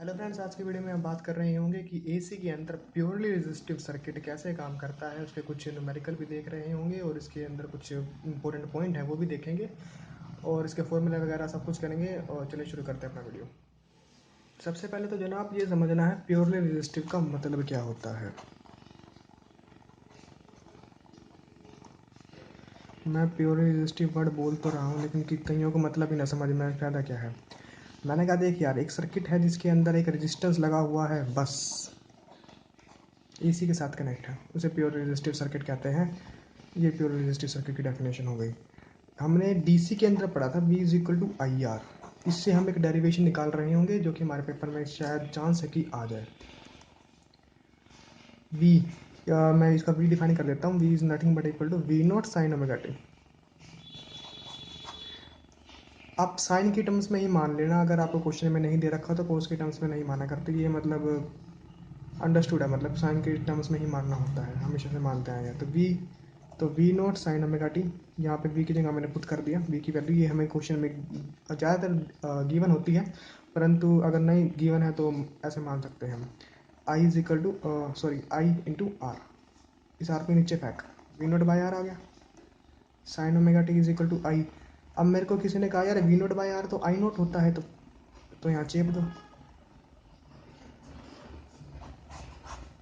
Hello friends, आज की video में हम बात कर रहे होंगे कि एसी के अंदर प्योरली रेजिस्टिव सर्किट कैसे काम करता है। उसके कुछ न्यूमेरिकल भी देख रहे होंगे और इसके अंदर कुछ इंपॉर्टेंट पॉइंट है वो भी देखेंगे और इसके फॉर्मूले वगैरह सब कुछ करेंगे। और चलिए शुरू करते हैं अपना वीडियो। सबसे पहले तो जनाब ये समझना है प्योरली रेजिस्टिव का मतलब क्या होता है। मैं प्योरली रेजिस्टिव वर्ड बोल तो रहा हूँ लेकिन कईयों को मतलब ही ना समझ में फ़ायदा क्या है। मैंने कहा देख यार, एक सर्किट है जिसके अंदर एक रेजिस्टेंस लगा हुआ है, बस एसी के साथ कनेक्ट है, उसे प्योर रेजिस्टिव सर्किट कहते हैं। ये प्योर रेजिस्टिव सर्किट की डेफिनेशन हो गई। हमने डीसी के अंदर पढ़ा था V is equal to I R. इससे हम एक डेरिवेशन निकाल रहे होंगे जो कि हमारे पेपर में शायद चांस है कि आ जाए। V, मैं इसका V डिफाइन कर देता हूँ। V is nothing but equal to V nought sine omega t. आप साइन की टर्म्स में ही मान लेना, अगर आपको क्वेश्चन में नहीं दे रखा तो कोस के टर्म्स में नहीं माना करते। ये मतलब अंडरस्टूड है, मतलब साइन के टर्म्स में ही मानना होता है, हमेशा से मानते आए हैं। तो V nought sine omega t, यहाँ पे वी की जगह मैंने पुट कर दिया। वी की वैल्यू ये हमें क्वेश्चन में ज़्यादातर गिवन होती है, परंतु अगर नहीं गिवन है तो ऐसे मान सकते हैं हम। I is equal to I into R. इस आर को नीचे फेंक, वी नॉट बाई आर आ गया। Sine omega t is equal to I. अब मेरे को किसी ने कहा यार वी नॉट बाई आर तो आई नॉट होता है, तो यहाँ चेप दो।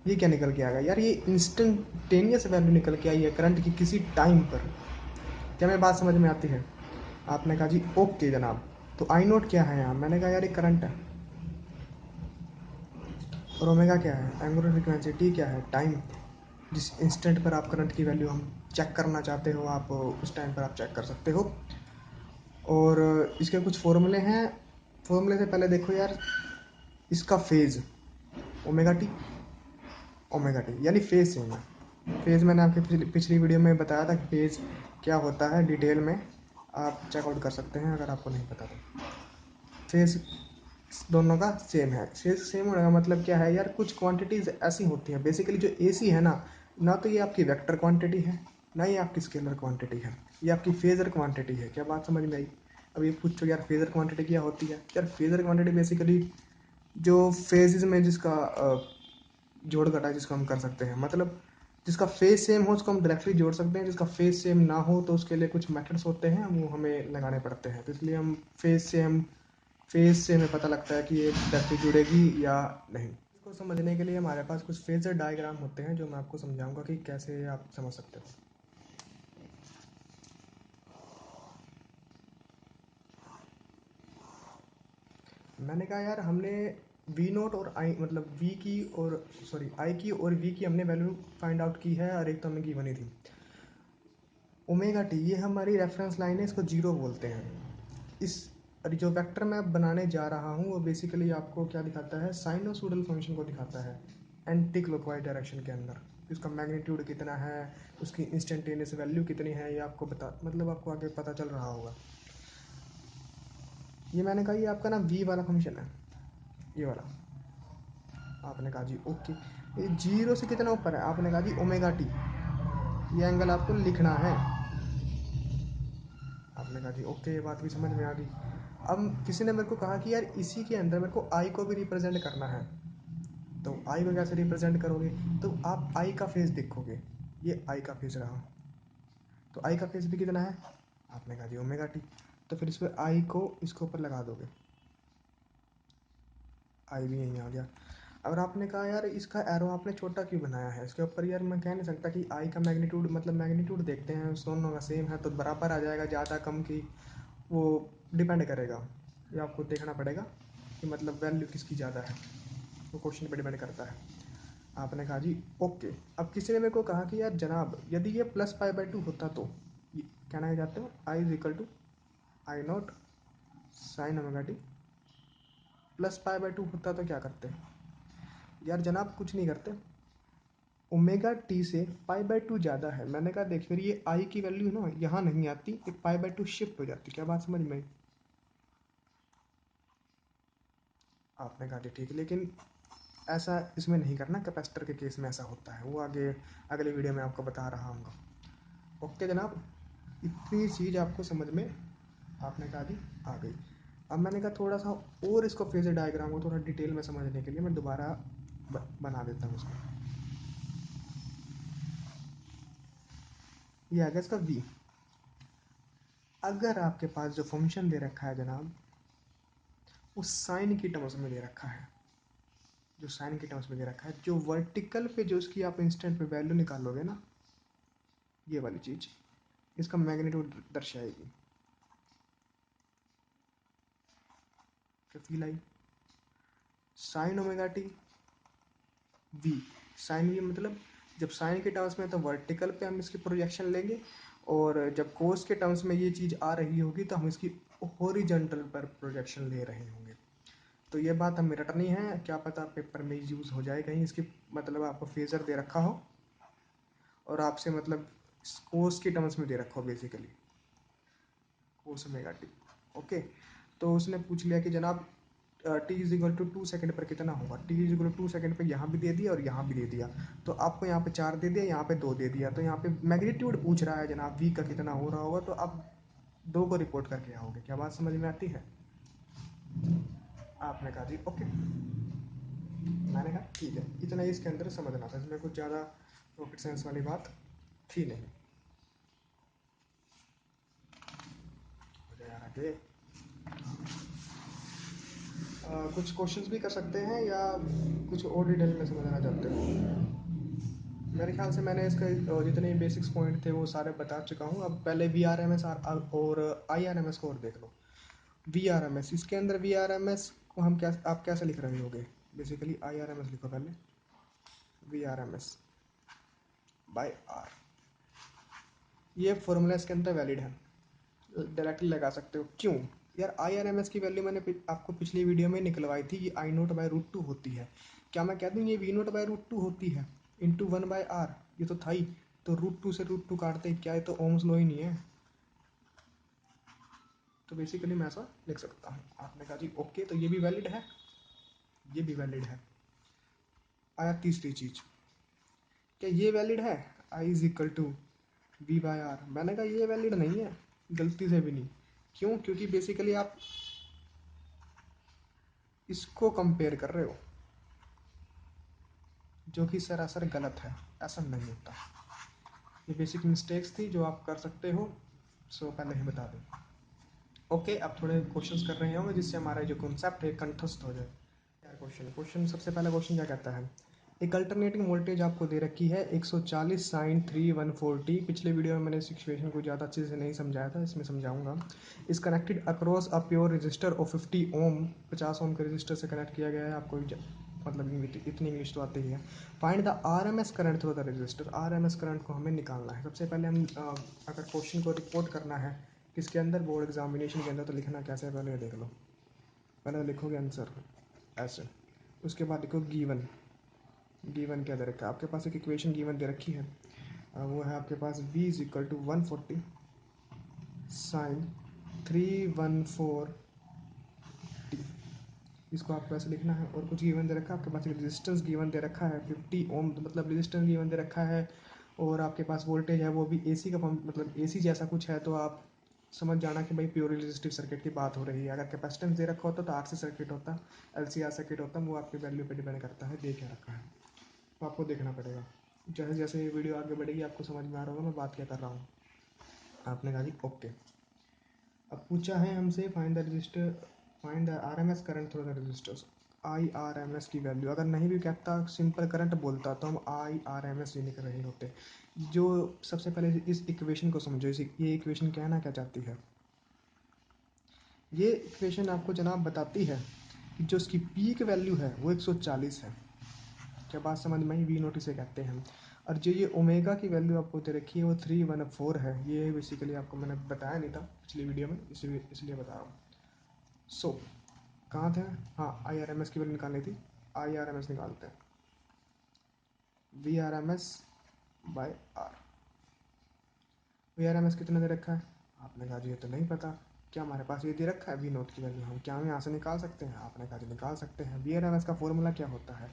ये क्या निकल के आ गया यार, ये इंस्टेंटेनियस वैल्यू निकल के आई है करंट की किसी टाइम पर। क्या मैं बात समझ में आती है? आपने कहा जी ओके जनाब। तो आई नोट क्या है यहाँ? मैंने कहा यार ये करंट है। और ओमेगा क्या है? Angular frequency. टी क्या है? टाइम। जिस इंस्टेंट पर आप करंट की वैल्यू हम चेक करना चाहते हो, आप उस टाइम पर आप चेक कर सकते हो। और इसके कुछ फॉर्मूले हैं। फॉर्मूले से पहले देखो यार, इसका phase omega T, omega T यानी फेज सेम है। फेज मैंने आपके पिछली वीडियो में बताया था कि फेज क्या होता है, डिटेल में आप चेकआउट कर सकते हैं अगर आपको नहीं पता तो। फेज दोनों का सेम है। फेज सेम होने का मतलब क्या है यार, कुछ क्वांटिटीज़ ऐसी होती हैं बेसिकली जो एसी है ना, ना तो ये आपकी वेक्टर क्वांटिटी है, ना ये आपकी स्केलर क्वांटिटी है, ये आपकी फेजर क्वांटिटी है। क्या बात समझ में आई? अब ये पूछो यार फेजर क्वांटिटी क्या होती है। यार फेजर क्वांटिटी बेसिकली जो फेजेस में जिसका जोड़ घटा जिसको हम कर सकते हैं, मतलब जिसका फेज सेम हो उसको हम डायरेक्टली जोड़ सकते हैं, जिसका फेज सेम ना हो तो उसके लिए कुछ मेथड्स होते हैं, वो हमें लगाने पड़ते हैं। तो इसलिए हम फेज से हमें पता लगता है कि ये डायरेक्टली जुड़ेगी या नहीं। इसको समझने के लिए हमारे पास कुछ फेजर डायग्राम होते हैं जो मैं आपको समझाऊंगा कि कैसे आप समझ सकते हो। मैंने कहा यार हमने वी नोट और आई, मतलब वी की और आई की और वी की हमने वैल्यू फाइंड आउट की है, और एक तो हमें की बनी थी ओमेगा टी। ये हमारी रेफरेंस लाइन है, इसको जीरो बोलते हैं। इस जो वेक्टर मैं बनाने जा रहा हूँ वो बेसिकली आपको क्या दिखाता है, साइनोसॉइडल फंक्शन को दिखाता है एंटी क्लॉकवाइज डायरेक्शन के अंदर। उसका मैग्नीट्यूड कितना है, उसकी इंस्टेंटेनियस वैल्यू कितनी है, ये आपको मतलब आपको आगे पता चल रहा होगा। ये मैंने कहा ये आपका ना वी वाला फंक्शन है, ये वाला। आपने कहा जी ओके। ये जीरो से कितना ऊपर है? आपने कहा जी ओमेगा टी। ये एंगल आपको लिखना है। आपने कहा जी ओके, ये बात भी समझ में आ गई। अब किसी ने मेरे को कहा कि यार इसी के अंदर मेरे को आई को भी रिप्रेजेंट करना है, तो आई को कैसे रिप्रेजेंट करोगे? तो आप आई का फेज देखोगे, ये आई का फेज रहा, तो आई का फेज भी कितना है? आपने कहा जी ओमेगा टी। तो फिर इस पर आई को इसके ऊपर लगा दोगे, आई भी यहीं आ गया। अगर आपने कहा यार इसका एरो आपने छोटा क्यों बनाया है इसके ऊपर, यार मैं कह नहीं सकता कि आई का मैग्नीट्यूड, मतलब मैग्नीट्यूड देखते हैं दोनों का सेम है तो बराबर आ जाएगा, ज़्यादा कम की वो डिपेंड करेगा। ये आपको देखना पड़ेगा कि मतलब वैल्यू किसकी ज़्यादा है, वो क्वेश्चन पे डिपेंड करता है। आपने कहा जी ओके। अब किसी ने मेरे को कहा कि यार जनाब यदि ये प्लस पाई बाई टू होता तो ये कहना चाहते हो I is equal to I naught sine omega t. Plus pi by two होता तो क्या करते? यार जनाब कुछ नहीं करते, ओमेगा टी से पाई बाई टू ज़्यादा है। मैंने कहा देख फिर ये आई की वैल्यू ना यहाँ नहीं आती, ये पाई बाई टू शिफ्ट हो जाती। क्या बात समझ में आई? आपने कहा जी ठीक है, लेकिन ऐसा इसमें नहीं करना, कैपेसिटर के केस में ऐसा होता है, वो आगे अगले वीडियो में आपको बता रहा हूँ। ओके जनाब, इतनी चीज़ आपको समझ में, आपने कहा जी आ गई। अब मैंने कहा थोड़ा सा और इसको फेजर डायग्राम को थोड़ा डिटेल में समझने के लिए मैं दोबारा बना देता हूँ इसको। ये आ गया इसका v। अगर आपके पास जो फंक्शन दे रखा है जनाब, उस साइन की टर्म्स में दे रखा है, जो साइन की टर्म्स में दे रखा है, जो वर्टिकल पे जो उसकी आप इंस्टेंट पे वैल्यू निकालोगे ना, ये वाली चीज इसका मैग्नीट्यूड दर्शाएगी। तो feel I sine omega t V. Sine V मतलब जब साइन के टर्म्स में तो वर्टिकल पे हम इसकी प्रोजेक्शन लेंगे, और जब कोस के टर्म्स में ये चीज़ आ रही होगी तो हम इसकी हॉरिजॉन्टल पर प्रोजेक्शन ले रहे होंगे। तो ये बात हमें रटनी है, क्या पता पेपर में यूज़ हो जाए कहीं इसकी, मतलब आपको फेजर दे रखा हो और आपसे मतलब कोस के टर्म्स में दे रखा हो basically, cos omega t. Okay, तो उसने पूछ लिया कि जनाब t is equal to 2 second पर कितना होगा। T is equal to 2 second पर यहाँ भी दे दिया और यहाँ भी दे दिया, तो आपको यहाँ पे 4 दे दिया, यहाँ पे 2 दे दिया, तो यहाँ पे मैग्नीट्यूड पूछ रहा है जनाब वी का कितना हो रहा होगा, तो आप 2 को रिपोर्ट करके आओगे। क्या बात समझ में आती है? आपने कहा जी ओके, मैंने कहा ठीक है, इतना ही इसके अंदर समझना था, इसमें कुछ ज़्यादा रॉकेट साइंस वाली बात थी नहीं। हो जाए यार आगे। कुछ क्वेश्चंस भी कर सकते हैं या कुछ और डिटेल में समझना चाहते हो? मेरे ख्याल से मैंने इसका जितने बेसिक्स पॉइंट थे वो सारे बता चुका हूँ। अब पहले वी आर एम एस और आई आर एम एस को और देख लो। वी आर एम एस, इसके अंदर वी आर एम एस को हम क्या, आप कैसे लिख रहे होगे? Basically I R M S लिखो पहले, V R M S by R. ये फॉर्मूला इसके अंदर वैलिड है, डायरेक्टली लगा सकते हो। क्यों यार? आई आर एम एस की वैल्यू मैंने आपको पिछली वीडियो में निकलवाई थी, ये I note by root two होती है। क्या मैं कह दूँ ये V nought by root two होती है इंटू 1/r? ये तो था ही, तो रूट टू से रूट टू काटते क्या, ये तो ओम्स लॉ ही नहीं है। तो बेसिकली मैं ऐसा लिख सकता हूँ। आपने कहा जी ओके, तो ये भी वैलिड है, ये भी वैलिड है। आया तीसरी चीज, क्या ये वैलिड है? I is equal to V by R. मैंने कहा ये वैलिड नहीं है, गलती से भी नहीं। क्यों? क्योंकि बेसिकली आप इसको कंपेयर कर रहे हो, जो कि सरासर गलत है, ऐसा नहीं होता। ये बेसिक मिस्टेक्स थी जो आप कर सकते हो, सो पहले ही बता दें। ओके, अब थोड़े क्वेश्चंस कर रहे होंगे जिससे हमारा जो कॉन्सेप्ट है कंठस्थ हो जाए। यार क्वेश्चन सबसे पहला क्वेश्चन क्या कहता है? एक अल्टरनेटिंग वोल्टेज आपको दे रखी है 140 साइन 314 टी। पिछले वीडियो में मैंने इस इक्वेशन को ज़्यादा अच्छे से नहीं समझाया था, इसमें समझाऊंगा। इस connected across a pure resistor of 50 ओम, 50 ओम के रजिस्टर से कनेक्ट किया गया है। आपको मतलब इतनी इंग्लिश तो आती ही है। Find the R M S current through the resistor. R M S current को हमें निकालना है। सबसे पहले हम अगर क्वेश्चन को रिपोर्ट करना है किसके अंदर, बोर्ड एग्जामिनेशन के अंदर, तो लिखना कैसे है पहले देख लो। पहले लिखोगे आंसर ऐसे, उसके बाद लिखो गिवन। गिवन क्या दे रखा है आपके पास? एक इक्वेशन गिवन दे रखी है, वो है आपके पास v is equal to 140 sine 314 t. इसको आपको ऐसे लिखना है। और कुछ गिवन दे रखा है आपके पास, रेजिस्टेंस गिवन दे रखा है 50 ओम, तो मतलब रेजिस्टेंस गिवन दे रखा है। और आपके पास वोल्टेज है वो भी एसी का मतलब एसी जैसा कुछ है, तो आप समझ जाना कि भाई प्योर रेजिस्टिव सर्किट की बात हो रही है। अगर कैपेसिटेंस दे रखा होता तो आरसी सर्किट होता, एलसीआर सर्किट होता, वो आपकी वैल्यू पे डिपेंड करता है दे क्या रखा है, तो आपको देखना पड़ेगा। जैसे जैसे ये वीडियो आगे बढ़ेगी आपको समझ में आ रहा होगा मैं बात क्या कर रहा हूँ। आपने कहा जी ओके। अब पूछा है हमसे find the resistor, find the R M S current through the resistors. I R M S की वैल्यू अगर नहीं भी कहता, सिंपल करंट बोलता, तो हम आई आर एम एस ही लिख रहे होते। जो सबसे पहले इस इक्वेशन को समझो, ये इक्वेशन कहना क्या चाहती है? ये इक्वेशन आपको जनाब बताती है कि जो इसकी पीक वैल्यू है वो 140 है। क्या बात समझ में आई? वी नोट इसे कहते हैं। और जो ये ओमेगा की वैल्यू आपको दे रखी है वो 314 है। ये बेसिकली आपको मैंने बताया नहीं था पिछली वीडियो में, इसलिए बता रहा हूँ। सो कहाँ थे? हाँ, आई आर एम एस की वैल्यू निकालनी थी। आई आर एम एस निकालते हैं, V R M S by R. V R M S कितना दे रखा है? आपने कहा जी ये तो नहीं पता। क्या हमारे पास ये दे रखा है वी नोट की वैल्यू, हम क्या हम यहाँ से निकाल सकते हैं? आपने कहा जी निकाल सकते हैं। वी आर एम एस का फॉर्मूला क्या होता है?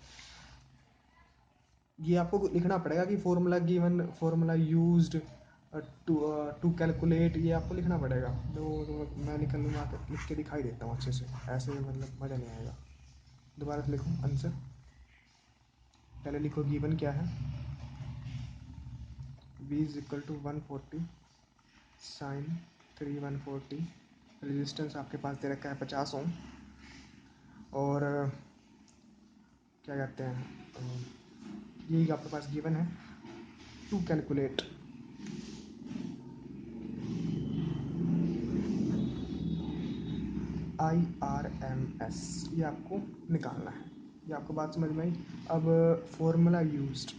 ये आपको लिखना पड़ेगा कि formula given, formula used, to calculate, ये आपको लिखना पड़ेगा। तो मैं निकल लूँगा, लिख के दिखाई देता हूँ अच्छे से, ऐसे मतलब मज़ा नहीं आएगा। दोबारा से लिखूँ आंसर, पहले लिखो गिवन क्या है, v is equal to 140 sine 3 140, resistance आपके पास दे रखा है 50 ओम, और क्या कहते हैं, यही आपके पास गिवन है। टू कैलकुलेट IRMS, ये आपको निकालना है। ये आपको बात समझ में आई। अब फॉर्मूला यूज्ड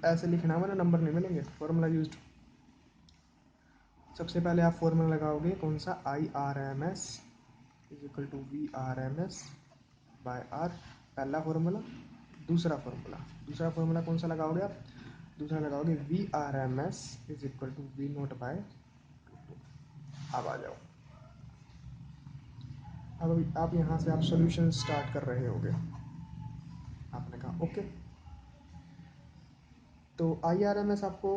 ऐसे लिखना है, वरना नंबर नहीं मिलेंगे। फॉर्मूला यूज्ड, सबसे पहले आप फॉर्मूला लगाओगे कौन सा, IRMS is equal to VRMS by R, पहला फॉर्मूला। दूसरा फॉर्मूला कौन सा लगाओगे आप, दूसरा लगाओगे VRMS is equal to V nought by. अब आ जाओ, अब आप यहाँ से आप सॉल्यूशन स्टार्ट कर रहे होगे। आपने कहा ओके, तो IRMS आपको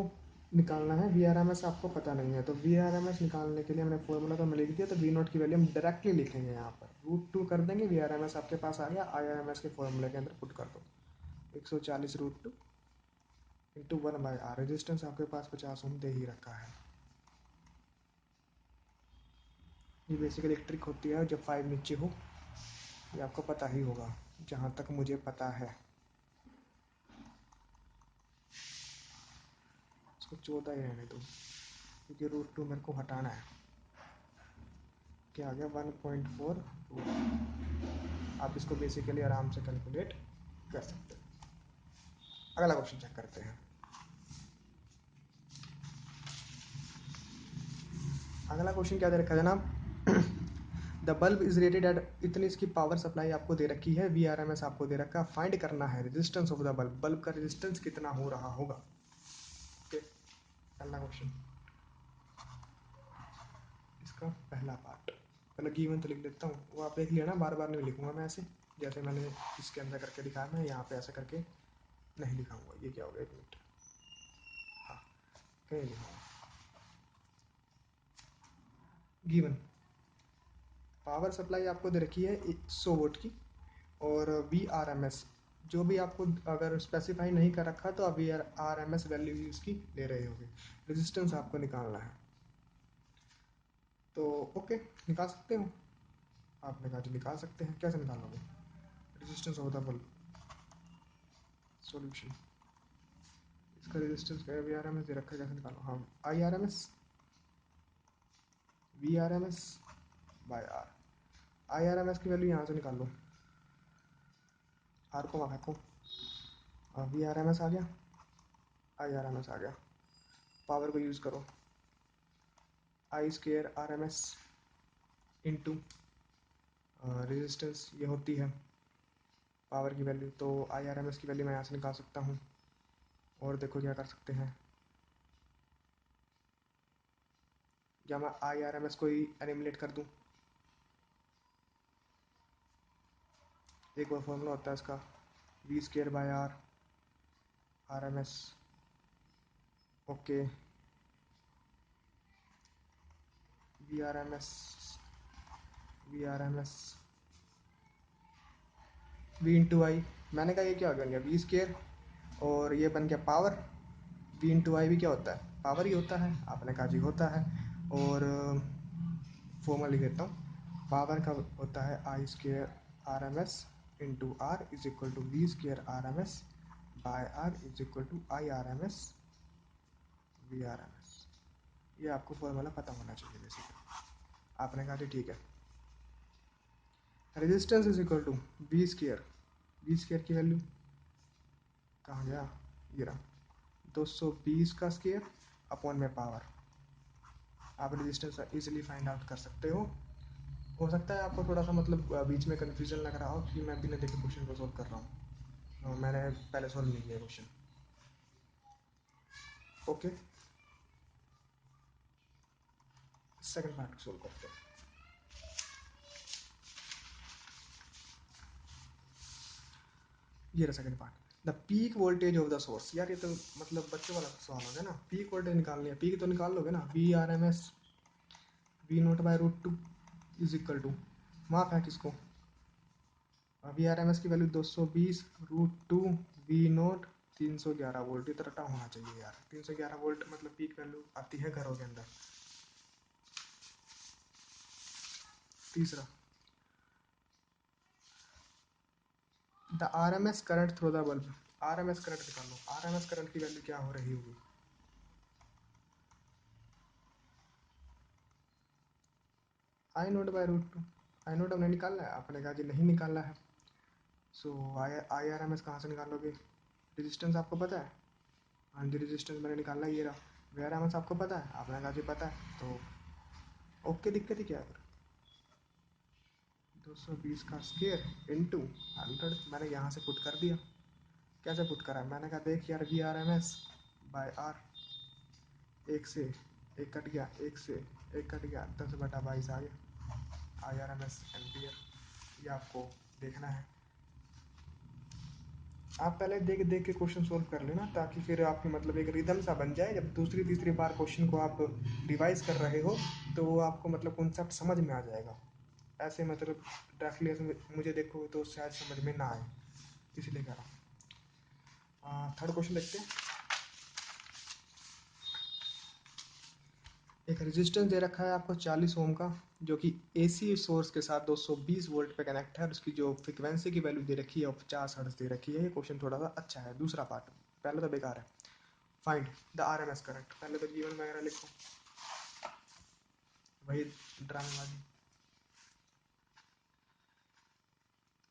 निकालना है, VRMS आपको पता नहीं है। तो VRMS निकालने के लिए हमने फॉर्मूला तो लिख दिया, तो V नोट की वैल्यू हम डायरेक्टली लिखेंगे यहाँ पर, √2 कर देंगे। VRMS आपके पास आ गया, IRMS के फॉर्मूले के अंदर पुट कर दो, 140 √2 इंटू 1/R। रेजिस्टेंस आपके पास 50 ओम दे ही रखा है। ये बेसिकली एक ट्रिक होती है जब 5 नीचे हो, ये आपको पता ही होगा जहाँ तक मुझे पता है। इसको 14 ही रहने दो, क्योंकि √2 मेरे को हटाना है। क्या आ गया, 1.4। आप इसको बेसिकली आराम से कैलकुलेट कर सकते हैं। अगला क्वेश्चन चेक करते हैं। अगला क्वेश्चन क्या दे रखा है जनाब, the bulb is rated eight, इतनी इसकी पावर सप्लाई आपको दे रखी है, VRMS आपको दे रखा है, फाइंड करना है resistance of the bulb, bulb का रेजिस्टेंस कितना हो रहा होगा। ओके, पहला क्वेश्चन, इसका पहला पार्ट, पहले गिवन तो लिख देता हूँ, वो आप देख लिया ना, बार बार नहीं लिखूंगा मैं ऐसे, जैसे मैंने इसके अंदर करके दिखाया, मैं यहाँ पे ऐसा करके नहीं लिखाऊंगा। ये क्या हो गया, 1 मिनट, हाँ कहीं लिखूंगा। गिवन पावर सप्लाई आपको दे रखी है 100 वोल्ट की, और VRMS जो भी आपको अगर स्पेसिफाई नहीं कर रखा तो आप VRMS वैल्यू ही उसकी ले रहे होगे। रेजिस्टेंस आपको निकालना है, तो ओके निकाल सकते हो। आपने कहा जी निकाल सकते हैं, कैसे निकालोगे, resistance of the bulb, solution, इसका रेजिस्टेंस का VRMS दे रखा है, कैसे निकालो, हाँ IRMS VRMS by R। IRMS की वैल्यू यहाँ से निकाल लो, R को वहाँ फेंको, VRMS आ गया, IRMS आ गया, पावर को यूज़ करो, I²RMS इंटू रेजिस्टेंस, ये होती है पावर की वैल्यू। तो IRMS की वैल्यू मैं यहाँ से निकाल सकता हूँ, और देखो क्या कर सकते हैं, या मैं IRMS को ही एलिमिनेट कर दूँ। एक और फॉर्मूला होता है इसका, V²/R RMS, okay, VRMS V into I, मैंने कहा ये क्या बन गया, V², और ये बन गया पावर। V इंटू आई भी क्या होता है, पावर ही होता है, आपने कहा जी होता है। और फॉर्मूला लिख देता हूँ, पावर का होता है I²RMS into R is equal to V²RMS by R is equal to IRMS VRMS। ये आपको फॉर्मूला पता होना चाहिए बेसिकली। आपने कहा जी ठीक है। Resistance is equal to V² की वैल्यू कहाँ गया, ये रहा, 220 का स्क्वायर अपॉन में पावर। आप रेजिस्टेंस इजीली फाइंड आउट कर सकते हो सकता है आपको थोड़ा सा मतलब बीच में कंफ्यूजन लग रहा हो कि मैं बिना देखे क्वेश्चन को सोल्व कर रहा हूँ, मैंने पहले सोल्व नहीं किया question. Okay, second part solve करते हैं। ये रहा second part. The peak voltage of the source. यार ये तो मतलब बच्चों वाला सवाल हो गया ना, पीक वोल्टेज निकालनी है, पीक तो निकाल लोगे ना, V R M S V nought by root two is equal to, माफ है किसको, वी आर एम एस की value 220 root two V nought 311 volt, इतना रटा होना चाहिए यार, 311 वोल्ट मतलब पीक वैल्यू आती है घरों के अंदर। तीसरा, the R M S current through the bulb, R M S current निकालो, आर एम एस करंट की वैल्यू क्या हो रही होगी, I note by root two, I naught हमने निकालना है, आपने कहा जी नहीं निकालना है, so I R M S कहाँ से निकालोगे, रेजिस्टेंस आपको पता है, हाँ जी रेजिस्टेंस मैंने निकालना है, ये रहा, वी आर एम एस आपको पता है, आपने कहा जी पता है, तो ओके, दिक्कत ही क्या है फिर, 220 का स्केयर इंटू 100, मैंने यहाँ से पुट कर दिया, कैसे पुट करा, मैंने कहा देख यार V R M S by R, एक से एक कट गया, एक से एक कट गया, 10/22 आ गया, I R M S ampere, ये आपको देखना है। आप पहले देख देख के क्वेश्चन सोल्व कर लेना, ताकि फिर आपकी मतलब एक रिदम सा बन जाए, जब दूसरी तीसरी बार क्वेश्चन को आप रिवाइज कर रहे हो तो वो आपको मतलब कॉन्सेप्ट समझ में आ जाएगा, ऐसे मतलब डायरेक्टली ऐसे मुझे देखो तो शायद समझ में ना आए, इसलिए कह रहा हूँ। थर्ड क्वेश्चन देखते हैं। एक रेजिस्टेंस दे रखा है आपको 40 ओम का, जो कि एसी सोर्स के साथ 220 वोल्ट पे कनेक्ट है, और उसकी जो फ्रिक्वेंसी की वैल्यू दे रखी है वो 50 हर्ट्ज दे रखी है। ये क्वेश्चन थोड़ा सा अच्छा है, दूसरा पार्ट, पहले तो बेकार है। Find the R M S current, पहले तो जीवन वगैरह लिखो, वही ड्रामेबाजी,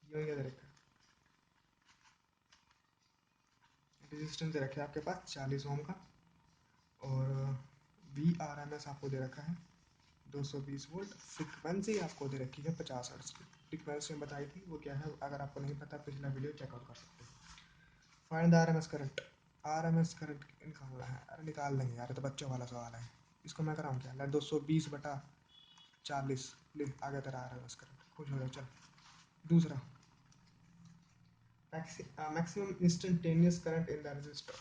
जीवन क्या दे रखा है, रेजिस्टेंस दे रखे है आपके पास 40 ओम का, और वी आर एम एस आपको दे रखा है 220 वोल्ट, फ्रिक्वेंसी आपको दे रखी है 50 हर्ट्ज की, फ्रिक्वेंसी में बताई थी वो क्या है, अगर आपको नहीं पता पिछला वीडियो चेकआउट कर सकते हो। Find the R M S current, R M S current निकालना है, अरे निकाल लेंगे यार, ये तो बच्चों वाला सवाल है, इसको मैं कराऊँ क्या, 220/40, ले आ गया तेरा आर एम एस करंट, खुश हो जाओ चल। दूसरा, maximum instantaneous current in the register,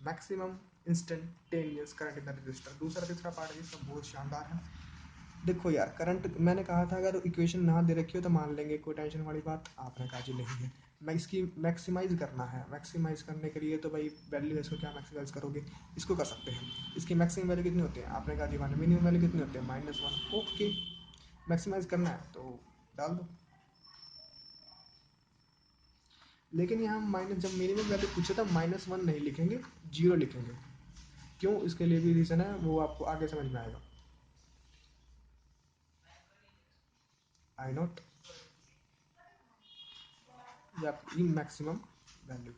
maximum instantaneous current in the register, दूसरा तीसरा पार्ट है इसका बहुत शानदार है। देखो यार करंट मैंने कहा था अगर इक्वेशन ना दे रखी हो तो मान लेंगे, कोई टेंशन वाली बात, आपने कहा जी नहीं है, मैं इसकी मैक्सिमाइज करना है, मैक्सिमाइज करने के लिए तो भाई वैल्यू इसको क्या मैक्सिमाइज करोगे, इसको कर सकते हैं, इसकी मैक्सिमम वैल्यू कितनी होती है, आपने कहा जी वन, मिनिमम वैल्यू कितनी होती है -1, ओके, मैक्सिमाइज करना है तो डाल दो, लेकिन यहाँ माइनस, जब मिनिमम वैल्यू पूछे तो -1 नहीं लिखेंगे, 0 लिखेंगे, क्यों, इसके लिए भी रीज़न है, वो आपको आगे समझ में आएगा। आई नोट, या आपकी मैक्सिमम वैल्यू